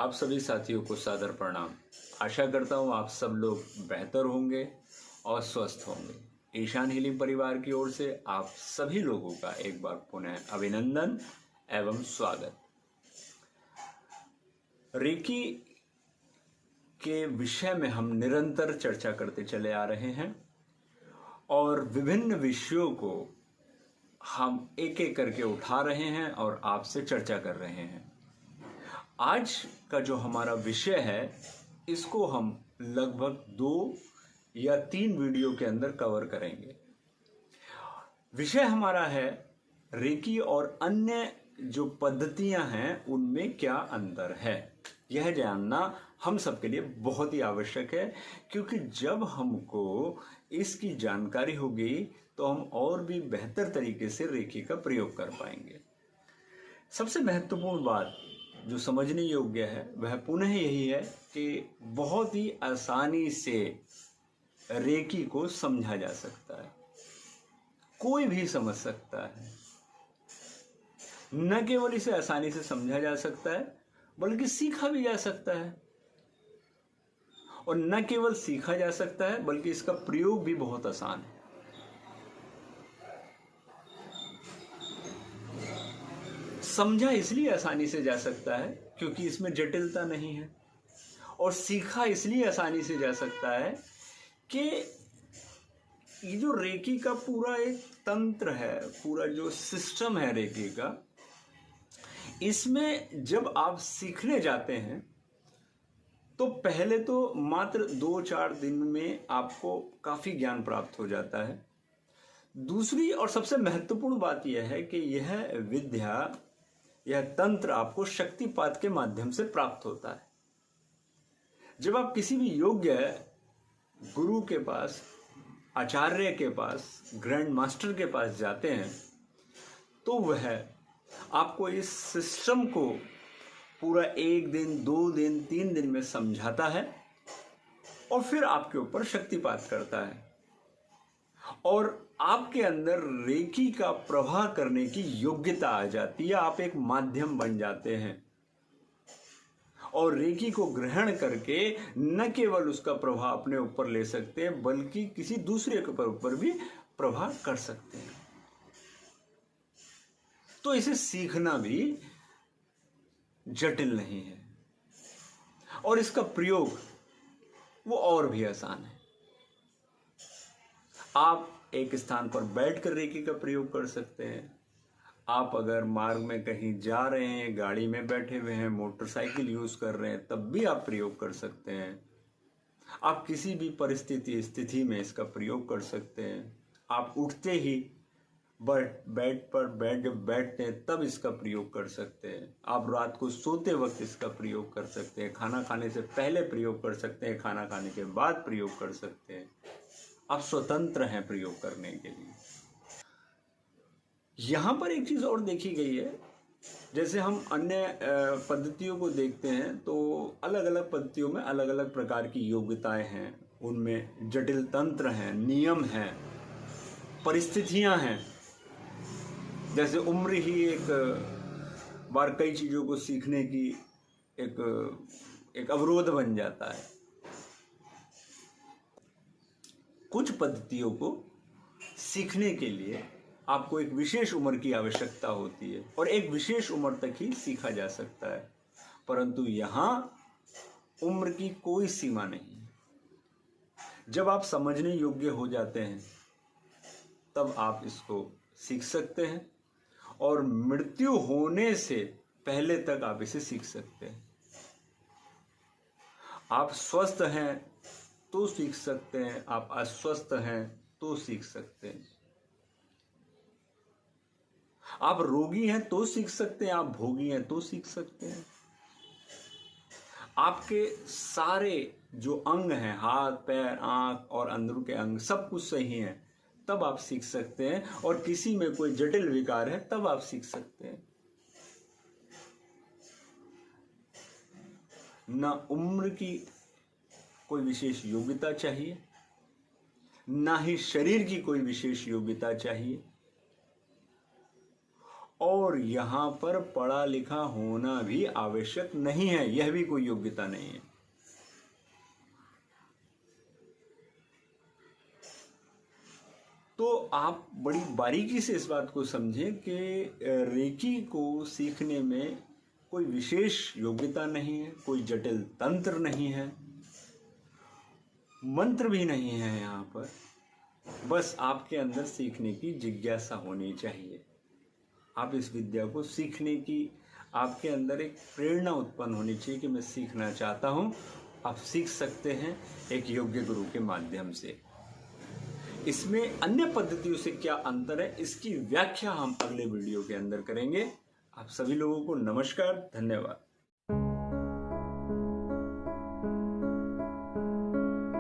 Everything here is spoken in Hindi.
आप सभी साथियों को सादर प्रणाम। आशा करता हूँ आप सब लोग बेहतर होंगे और स्वस्थ होंगे। ईशान हीलिंग परिवार की ओर से आप सभी लोगों का एक बार पुनः अभिनंदन एवं स्वागत। रेकी के विषय में हम निरंतर चर्चा करते चले आ रहे हैं और विभिन्न विषयों को हम एक एक करके उठा रहे हैं और आपसे चर्चा कर रहे हैं। आज का जो हमारा विषय है इसको हम लगभग 2 या 3 वीडियो के अंदर कवर करेंगे। विषय हमारा है रेकी और अन्य जो पद्धतियां हैं उनमें क्या अंतर है। यह जानना हम सबके लिए बहुत ही आवश्यक है, क्योंकि जब हमको इसकी जानकारी होगी तो हम और भी बेहतर तरीके से रेकी का प्रयोग कर पाएंगे। सबसे महत्वपूर्ण बात जो समझने योग्य है वह पुनः यही है कि बहुत ही आसानी से रेकी को समझा जा सकता है। कोई भी समझ सकता है। न केवल इसे आसानी से समझा जा सकता है बल्कि सीखा भी जा सकता है, और न केवल सीखा जा सकता है बल्कि इसका प्रयोग भी बहुत आसान है। समझा इसलिए आसानी से जा सकता है क्योंकि इसमें जटिलता नहीं है, और सीखा इसलिए आसानी से जा सकता है कि ये जो रेकी का पूरा एक तंत्र है, पूरा जो सिस्टम है रेकी का, इसमें जब आप सीखने जाते हैं तो पहले तो मात्र 2-4 दिन में आपको काफी ज्ञान प्राप्त हो जाता है। दूसरी और सबसे महत्वपूर्ण बात यह है कि यह विद्या, यह तंत्र आपको शक्तिपात के माध्यम से प्राप्त होता है। जब आप किसी भी योग्य गुरु के पास, आचार्य के पास, ग्रैंड मास्टर के पास जाते हैं तो वह आपको इस सिस्टम को पूरा 1 दिन, 2 दिन, 3 दिन में समझाता है और फिर आपके ऊपर शक्तिपात करता है और आपके अंदर रेकी का प्रवाह करने की योग्यता आ जाती है। आप एक माध्यम बन जाते हैं और रेकी को ग्रहण करके न केवल उसका प्रभाव अपने ऊपर ले सकते हैं बल्कि किसी दूसरे के ऊपर भी प्रभाव कर सकते हैं। तो इसे सीखना भी जटिल नहीं है और इसका प्रयोग वो और भी आसान है। आप एक स्थान पर बैठकर रेकी का प्रयोग कर सकते हैं। आप अगर मार्ग में कहीं जा रहे हैं, गाड़ी में बैठे हुए हैं, मोटरसाइकिल यूज कर रहे हैं, तब भी आप प्रयोग कर सकते हैं। आप किसी भी स्थिति में इसका प्रयोग कर सकते हैं। आप उठते ही बेड पर बैठते हैं तब इसका प्रयोग कर सकते हैं। आप रात को सोते वक्त इसका प्रयोग कर सकते हैं। खाना खाने से पहले प्रयोग कर सकते हैं, खाना खाने के बाद प्रयोग कर सकते हैं। आप स्वतंत्र हैं प्रयोग करने के लिए। यहां पर एक चीज और देखी गई है, जैसे हम अन्य पद्धतियों को देखते हैं तो अलग अलग पद्धतियों में अलग अलग प्रकार की योग्यताएं हैं। उनमें जटिल तंत्र हैं, नियम हैं, परिस्थितियां हैं। जैसे उम्र ही एक बार कई चीजों को सीखने की एक अवरोध बन जाता है। कुछ पद्धतियों को सीखने के लिए आपको एक विशेष उम्र की आवश्यकता होती है और एक विशेष उम्र तक ही सीखा जा सकता है, परंतु यहां उम्र की कोई सीमा नहीं है। जब आप समझने योग्य हो जाते हैं तब आप इसको सीख सकते हैं और मृत्यु होने से पहले तक आप इसे सीख सकते हैं। आप स्वस्थ हैं तो सीख सकते हैं, आप अस्वस्थ हैं तो सीख सकते हैं। आप रोगी हैं तो सीख सकते हैं, आप भोगी हैं तो सीख सकते हैं। आपके सारे जो अंग हैं, हाथ, पैर, आंख और अंदर के अंग, सब कुछ सही है तब आप सीख सकते हैं, और किसी में कोई जटिल विकार है तब आप सीख सकते हैं। ना उम्र की कोई विशेष योग्यता चाहिए, ना ही शरीर की कोई विशेष योग्यता चाहिए, और यहाँ पर पढ़ा लिखा होना भी आवश्यक नहीं है, यह भी कोई योग्यता नहीं है। तो आप बड़ी बारीकी से इस बात को समझें कि रेकी को सीखने में कोई विशेष योग्यता नहीं है, कोई जटिल तंत्र नहीं है, मंत्र भी नहीं है यहाँ पर। बस आपके अंदर सीखने की जिज्ञासा होनी चाहिए। आप इस विद्या को सीखने की आपके अंदर एक प्रेरणा उत्पन्न होनी चाहिए कि मैं सीखना चाहता हूँ। आप सीख सकते हैं एक योग्य गुरु के माध्यम से। इसमें अन्य पद्धतियों से क्या अंतर है, इसकी व्याख्या हम अगले वीडियो के अंदर करेंगे। आप सभी लोगों को नमस्कार, धन्यवाद।